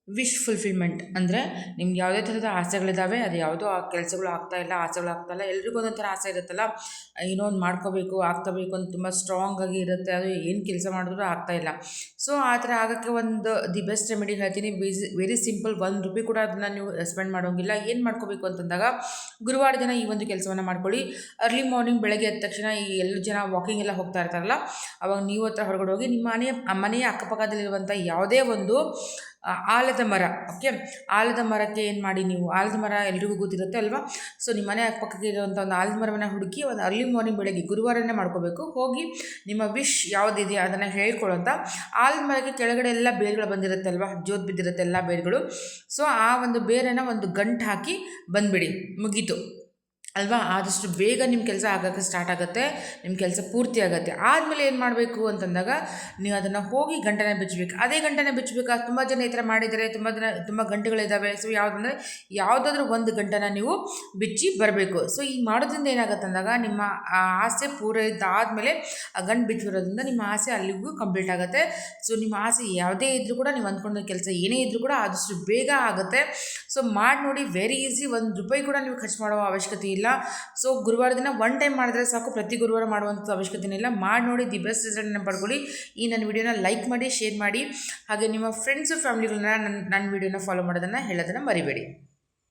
Wish fulfilment ಅಂದರೆ ನಿಮ್ಗೆ ಯಾವುದೇ ಥರದ ಆಸೆಗಳಿದ್ದಾವೆ, ಅದು ಯಾವುದೋ ಆ ಕೆಲಸಗಳು ಆಗ್ತಾಯಿಲ್ಲ, ಆಸೆಗಳು ಆಗ್ತಾಯಿಲ್ಲ. ಎಲ್ರಿಗೂ ಒಂದೊಂಥರ ಆಸೆ ಇರುತ್ತಲ್ಲ, ಏನೋ ಒಂದು ಮಾಡ್ಕೋಬೇಕು, ಆಗ್ತಬೇಕು ಅಂತ ತುಂಬ ಸ್ಟ್ರಾಂಗಾಗಿ ಇರುತ್ತೆ. ಅದು ಏನು ಕೆಲಸ ಮಾಡಿದ್ರು ಆಗ್ತಾಯಿಲ್ಲ. ಸೊ ಆ ಥರ ಆಗೋಕ್ಕೆ ಒಂದು ದಿ ಬೆಸ್ಟ್ ರೆಮಿಡಿ ಹೇಳ್ತೀನಿ. Very simple. ₹1 ಕೂಡ ಅದನ್ನು ನೀವು ಸ್ಪೆಂಡ್ ಮಾಡೋಂಗಿಲ್ಲ. ಏನು ಮಾಡ್ಕೋಬೇಕು ಅಂತಂದಾಗ, ಗುರುವಾರ ದಿನ ಈ ಒಂದು ಕೆಲಸವನ್ನು ಮಾಡ್ಕೊಳ್ಳಿ. ಅರ್ಲಿ ಮಾರ್ನಿಂಗ್ ಬೆಳಗ್ಗೆ ಎದ್ದ ತಕ್ಷಣ ಈ ಎಲ್ಲ ಜನ ವಾಕಿಂಗ್ ಎಲ್ಲ ಹೋಗ್ತಾ ಇರ್ತಾರಲ್ಲ, ಅವಾಗ ನೀವು ಹತ್ರ ಹೊರಗಡೆ ಹೋಗಿ ನಿಮ್ಮ ಮನೆಯ ಅಕ್ಕಪಕ್ಕದಲ್ಲಿರುವಂಥ ಯಾವುದೇ ಒಂದು ಆಲದ ಮರ, ಓಕೆ, ಆಲದ ಮರಕ್ಕೆ ಏನು ಮಾಡಿ, ನೀವು ಆಲದ ಮರ ಎಲ್ರಿಗೂ ಗೊತ್ತಿರುತ್ತೆ ಅಲ್ವಾ. ಸೊ ನಿಮ್ಮ ಮನೆ ಅಕ್ಕಪಕ್ಕಕ್ಕೆ ಇರುವಂಥ ಒಂದು ಆಲದ ಮರವನ್ನು ಹುಡುಕಿ ಒಂದು ಅರ್ಲಿ ಮಾರ್ನಿಂಗ್ ಬೆಳಗ್ಗೆ ಗುರುವಾರನೇ ಮಾಡ್ಕೋಬೇಕು. ಹೋಗಿ ನಿಮ್ಮ ವಿಶ್ ಯಾವುದಿದೆ ಅದನ್ನು ಹೇಳ್ಕೊಳ್ಳೋಂಥ ಆಲದ ಮರಕ್ಕೆ ಕೆಳಗಡೆ ಎಲ್ಲ ಬೇರುಗಳು ಬಂದಿರುತ್ತೆ ಅಲ್ವಾ, ಜೋತ್ ಬಿದ್ದಿರುತ್ತೆ ಎಲ್ಲ ಬೇರುಗಳು. ಸೊ ಆ ಒಂದು ಬೇರನ್ನು ಒಂದು ಗಂಟು ಹಾಕಿ ಬಂದುಬಿಡಿ, ಮುಗೀತು ಅಲ್ವಾ. ಆದಷ್ಟು ಬೇಗ ನಿಮ್ಮ ಕೆಲಸ ಆಗೋಕ್ಕೆ ಸ್ಟಾರ್ಟ್ ಆಗುತ್ತೆ, ನಿಮ್ಮ ಕೆಲಸ ಪೂರ್ತಿ ಆಗುತ್ತೆ. ಆದಮೇಲೆ ಏನು ಮಾಡಬೇಕು ಅಂತಂದಾಗ, ನೀವು ಅದನ್ನು ಹೋಗಿ ಗಂಟೆನ ಬಿಚ್ಚಬೇಕು. ಅದೇ ಗಂಟೆನ ಬಿಚ್ಚಬೇಕಾ? ತುಂಬ ಜನ ಈ ಥರ ಮಾಡಿದರೆ, ತುಂಬ ಗಂಟೆಗಳಿದ್ದಾವೆ. ಸೊ ಯಾವುದಂದರೆ ಯಾವುದಾದ್ರೂ ಒಂದು ಗಂಟೆನ ನೀವು ಬಿಚ್ಚಿ ಬರಬೇಕು. ಸೊ ಈ ಮಾಡೋದ್ರಿಂದ ಏನಾಗುತ್ತೆ ಅಂದಾಗ, ನಿಮ್ಮ ಆ ಆಸೆ ಪೂರೈದಾದಮೇಲೆ ಆ ಗಂಟು ಬಿಚ್ಚಿರೋದ್ರಿಂದ ನಿಮ್ಮ ಆಸೆ ಅಲ್ಲಿಗೂ ಕಂಪ್ಲೀಟ್ ಆಗುತ್ತೆ. ಸೊ ನಿಮ್ಮ ಆಸೆ ಯಾವುದೇ ಇದ್ದರೂ ಕೂಡ, ನೀವು ಅಂದ್ಕೊಂಡ ಕೆಲಸ ಏನೇ ಇದ್ದರೂ ಕೂಡ ಆದಷ್ಟು ಬೇಗ ಆಗುತ್ತೆ. ಸೊ ಮಾಡಿ ನೋಡಿ, ವೆರಿ ಈಸಿ. ₹1 ಕೂಡ ನೀವು ಖರ್ಚು ಮಾಡುವ ಅವಶ್ಯಕತೆ ಇಲ್ಲ. ಸೊ ಗುರುವಾರ ದಿನ ಒನ್ ಟೈಮ್ ಮಾಡಿದ್ರೆ ಸಾಕು, ಪ್ರತಿ ಗುರುವಾರ ಮಾಡುವಂಥ ಅವಶ್ಯಕತೆ ಇಲ್ಲ. ಮಾಡಿ ನೋಡಿ, ದಿ ಬೆಸ್ಟ್ ರಿಸಲ್ಟನ್ನು ಪಡ್ಕೊಳ್ಳಿ. ಈ ನನ್ನ ವಿಡಿಯೋನ ಲೈಕ್ ಮಾಡಿ, ಶೇರ್ ಮಾಡಿ, ಹಾಗೆ ನಿಮ್ಮ ಫ್ರೆಂಡ್ಸು ಫ್ಯಾಮಿಲಿಗಳನ್ನ ನನ್ನ ವಿಡಿಯೋನ ಫಾಲೋ ಮಾಡೋದನ್ನು ಹೇಳೋದನ್ನು ಮರಿಬೇಡಿ.